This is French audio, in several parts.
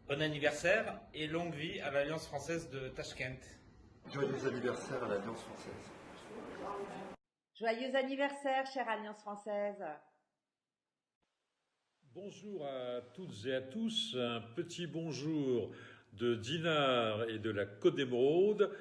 Bon anniversaire et longue vie à l'Alliance française de Tashkent. Joyeux anniversaire à l'Alliance française. Joyeux anniversaire, chère Alliance française. Bonjour à toutes et à tous. Un petit bonjour de Dinar et de la Côte d'Émeraude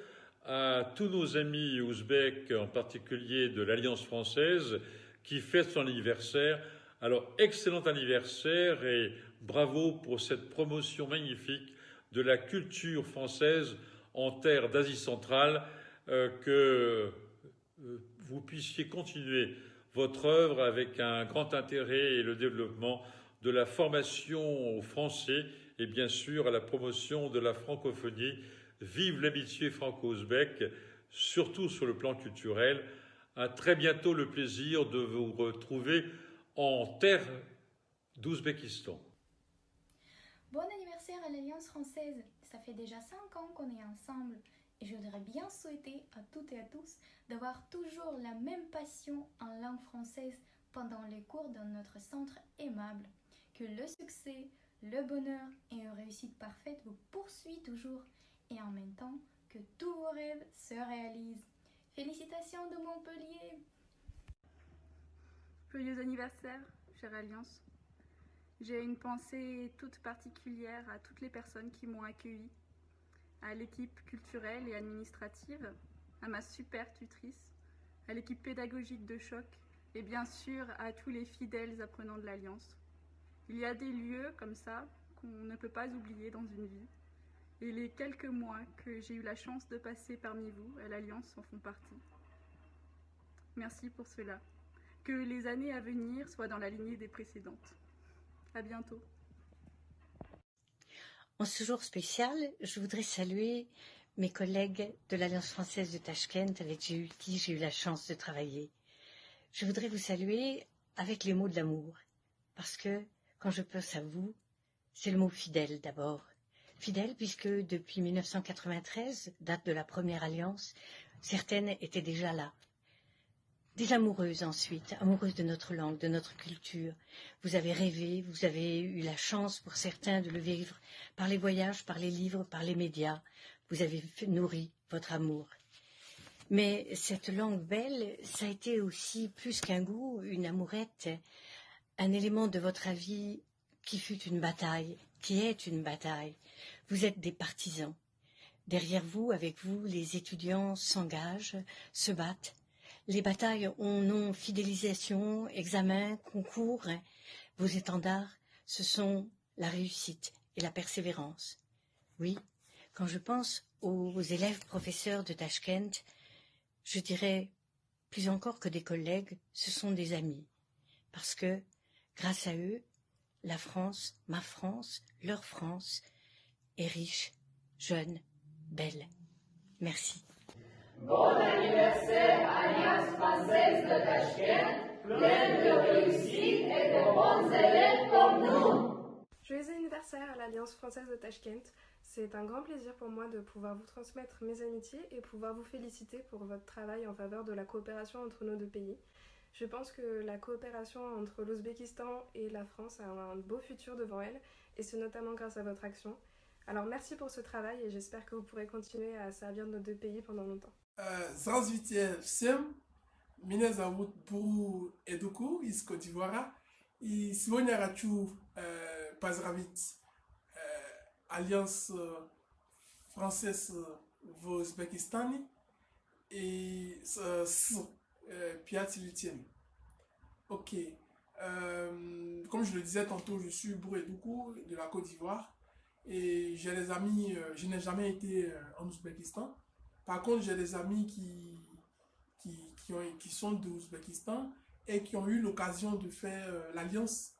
à tous nos amis ouzbeks, en particulier de l'Alliance française, qui fête son anniversaire. Alors, excellent anniversaire et bravo pour cette promotion magnifique de la culture française en terre d'Asie centrale, que vous puissiez continuer votre œuvre avec un grand intérêt et le développement de la formation aux Français et bien sûr à la promotion de la francophonie. Vive l'amitié franco-ouzbek, surtout sur le plan culturel. À très bientôt, le plaisir de vous retrouver en terre d'Ouzbékistan. Bon anniversaire à l'Alliance française. Ça fait déjà 5 ans qu'on est ensemble et je voudrais bien souhaiter à toutes et à tous d'avoir toujours la même passion en langue française pendant les cours dans notre centre aimable. Que le succès, le bonheur et une réussite parfaite vous poursuivent toujours et en même temps que tous vos rêves se réalisent. Félicitations de Montpellier! Joyeux anniversaire, chère Alliance. J'ai une pensée toute particulière à toutes les personnes qui m'ont accueillie, à l'équipe culturelle et administrative, à ma super tutrice, à l'équipe pédagogique de Choc et bien sûr à tous les fidèles apprenants de l'Alliance. Il y a des lieux comme ça qu'on ne peut pas oublier dans une vie et les quelques mois que j'ai eu la chance de passer parmi vous à l'Alliance en font partie. Merci pour cela. Que les années à venir soient dans la lignée des précédentes. À bientôt. En ce jour spécial, je voudrais saluer mes collègues de l'Alliance française de Tashkent avec qui j'ai eu la chance de travailler. Je voudrais vous saluer avec les mots de l'amour, parce que quand je pense à vous, c'est le mot fidèle d'abord. Fidèle puisque depuis 1993, date de la première alliance, certaines étaient déjà là. Des amoureuses ensuite, amoureuses de notre langue, de notre culture. Vous avez rêvé, vous avez eu la chance pour certains de le vivre par les voyages, par les livres, par les médias. Vous avez nourri votre amour. Mais cette langue belle, ça a été aussi plus qu'un goût, une amourette, un élément de votre avis qui fut une bataille, qui est une bataille. Vous êtes des partisans. Derrière vous, avec vous, les étudiants s'engagent, se battent. Les batailles ont nom fidélisation, examen, concours. Vos étendards, ce sont la réussite et la persévérance. Oui, quand je pense aux élèves professeurs de Tashkent, je dirais, plus encore que des collègues, ce sont des amis. Parce que, grâce à eux, la France, ma France, leur France, est riche, jeune, belle. Merci. Bon anniversaire, Alliance française de Tashkent, pleine de réussite et de bons élèves comme nous. Joyeux anniversaire à l'Alliance française de Tashkent. C'est un grand plaisir pour moi de pouvoir vous transmettre mes amitiés et pouvoir vous féliciter pour votre travail en faveur de la coopération entre nos deux pays. Je pense que la coopération entre l'Ouzbékistan et la France a un beau futur devant elle, et c'est notamment grâce à votre action. Alors merci pour ce travail et j'espère que vous pourrez continuer à servir nos deux pays pendant longtemps. Zdravstvuyte всем. Меня зовут Буру Эдуку из Côte-d'Ivoire. И сегодня я хочу поздравить Альянс française в Узбекистане и с пятилетием. Ok. Comme je le disais tantôt, je suis Burou Edougou de la Côte d'Ivoire et j'ai des amis, je n'ai jamais été en Ouzbékistan. Par contre, j'ai des amis qui sont de l'Ouzbékistan et qui ont eu l'occasion de faire l'alliance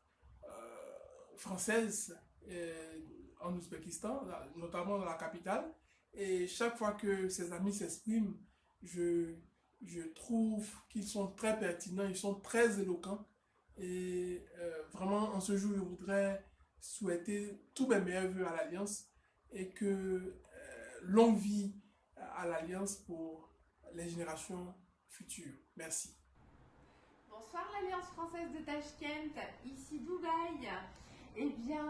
française en Ouzbékistan, notamment dans la capitale. Et chaque fois que ces amis s'expriment, je trouve qu'ils sont très pertinents, ils sont très éloquents. Et vraiment, en ce jour, je voudrais souhaiter tous mes meilleurs vœux à l'Alliance et que longue vie à l'Alliance pour les générations futures. Merci. Bonsoir l'Alliance française de Tashkent, ici Dubaï. Eh bien,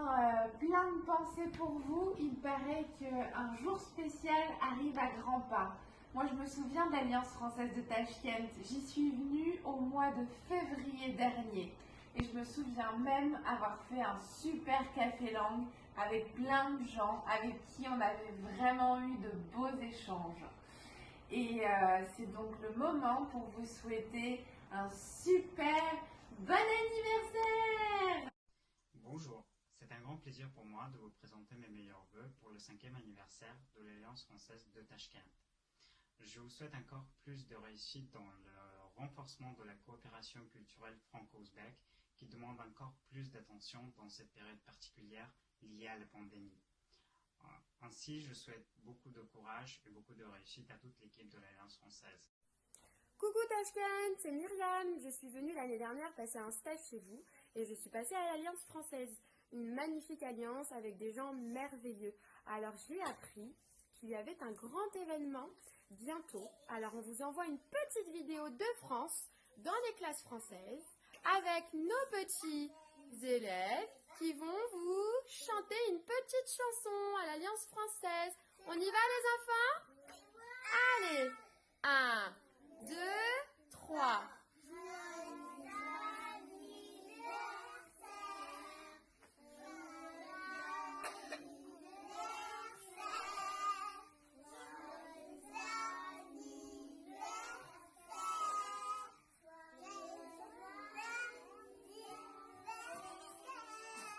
plein de pensées pour vous. Il paraît qu'un jour spécial arrive à grands pas. Moi, je me souviens de l'Alliance française de Tachkent. J'y suis venue au mois de février dernier. Et je me souviens même avoir fait un super café langue avec plein de gens avec qui on avait vraiment eu de beaux échanges. Et c'est donc le moment pour vous souhaiter un super bon anniversaire! Bonjour, c'est un grand plaisir pour moi de vous présenter mes meilleurs vœux pour le 5e anniversaire de l'Alliance française de Tachkent. Je vous souhaite encore plus de réussite dans le renforcement de la coopération culturelle franco-ouzbek qui demande encore plus d'attention dans cette période particulière liée à la pandémie. Ainsi, je souhaite beaucoup de courage et beaucoup de réussite à toute l'équipe de l'Alliance française. Coucou Tachkent, c'est Myriam. Je suis venue l'année dernière passer un stage chez vous et je suis passée à l'Alliance française. Une magnifique alliance avec des gens merveilleux. Alors j'ai appris qu'il y avait un grand événement bientôt. Alors on vous envoie une petite vidéo de France dans les classes françaises avec nos petits élèves qui vont vous chanter une petite chanson à l'Alliance française. On y va les enfants? Allez, 1, 2, 3.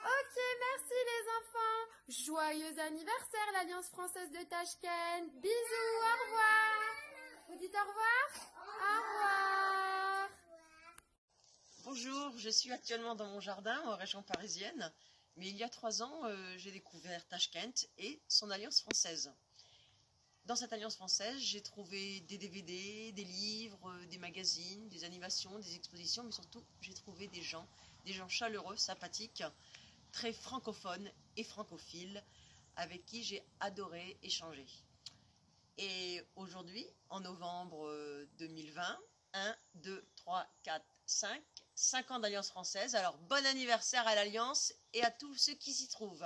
Ok, merci les enfants. Joyeux anniversaire l'Alliance française de Tachkent. Bisous, au revoir. Vous dites au revoir? Au revoir. Bonjour, je suis actuellement dans mon jardin en région parisienne, mais il y a 3 ans, j'ai découvert Tachkent et son Alliance française. Dans cette Alliance française, j'ai trouvé des DVD, des livres, des magazines, des animations, des expositions, mais surtout, j'ai trouvé des gens chaleureux, sympathiques, très francophones et francophiles, avec qui j'ai adoré échanger. Et aujourd'hui, en novembre 2020, 1, 2, 3, 4, 5 ans d'Alliance française. Alors, bon anniversaire à l'Alliance et à tous ceux qui s'y trouvent.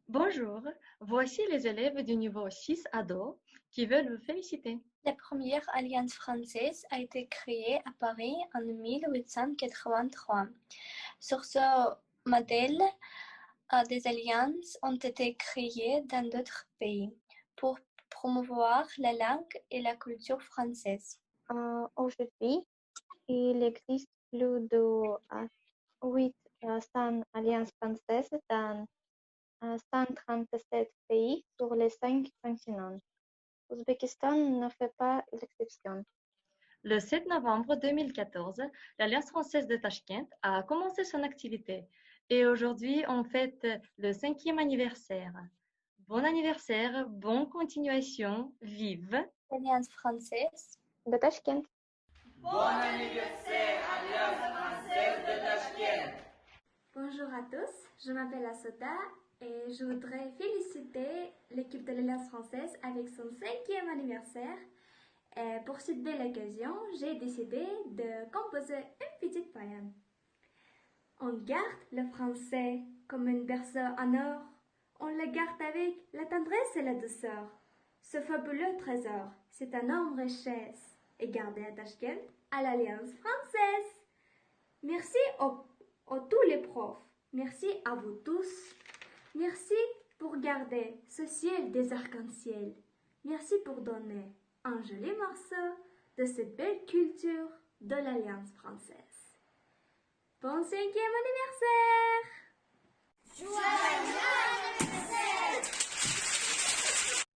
Bonjour, voici les élèves du niveau 6 ado qui veulent vous féliciter. La première alliance française a été créée à Paris en 1883. Sur ce modèle, des alliances ont été créées dans d'autres pays pour promouvoir la langue et la culture française. Aujourd'hui, il existe plus de 800 alliances françaises dans 137 pays sur les 5 continents. L'Ouzbékistan ne fait pas l'exception. Le 7 novembre 2014, l'Alliance française de Tachkent a commencé son activité et aujourd'hui on fête le 5e anniversaire. Bon anniversaire, bonne continuation, vive l'Alliance française de Tachkent. Bon anniversaire, Alliance française de Tachkent. Bonjour à tous, je m'appelle Asota et je voudrais féliciter l'équipe de l'Alliance française avec son 5e anniversaire. Et pour cette belle occasion, j'ai décidé de composer une petite poème. On garde le français comme un berceau en or. On le garde avec la tendresse et la douceur. Ce fabuleux trésor, c'est une énorme richesse et gardé à Tachkent à l'Alliance française. Merci à tous les profs. Merci à vous tous. Merci pour garder ce ciel des arcs-en-ciel. Merci pour donner un joli morceau de cette belle culture de l'Alliance française. Bon 5e anniversaire!